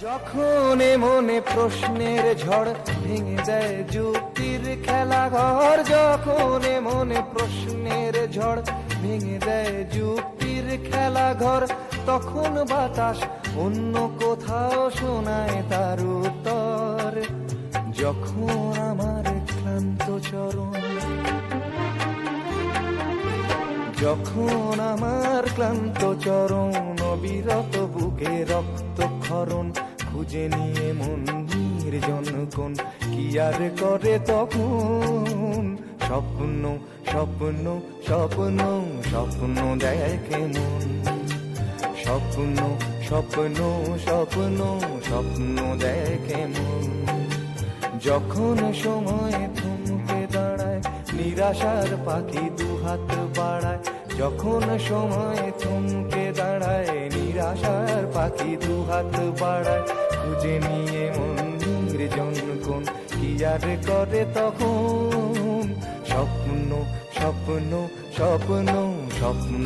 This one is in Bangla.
যখন মনে প্রশ্নের ঝড় ভেঙে দেয় যুক্তির খেলা ঘর, যখন মনে প্রশ্নের ঝড় ভেঙে দেয় যুক্তির খেলা ঘর, তখন বাতাস অন্য কোথাও শোনায় তার উত্তর। যখন আমার ক্লান্ত চরণ, যখন আমার ক্লান্ত চরণ অবিরত বুকে রক্তক্ষরণ, খুঁজে নিয়ে মন নির্জন কোন কি আর করে তখন। স্বপ্ন স্বপ্ন স্বপ্ন স্বপ্ন দেখে মন, স্বপ্ন স্বপ্ন স্বপ্ন স্বপ্ন দেখে মন। যখন সময় থমকে দাঁড়ায় নিরাশার পাখি দুহাত বাড়ায়, যখন সময় থমকে দাঁড়ায় নিরাশার পাখি দুহাত বাড়ায়, খুঁজে নিয়ে মন নির্জন কোন কি আর করে তখন। স্বপ্ন স্বপ্ন স্বপ্ন স্বপ্ন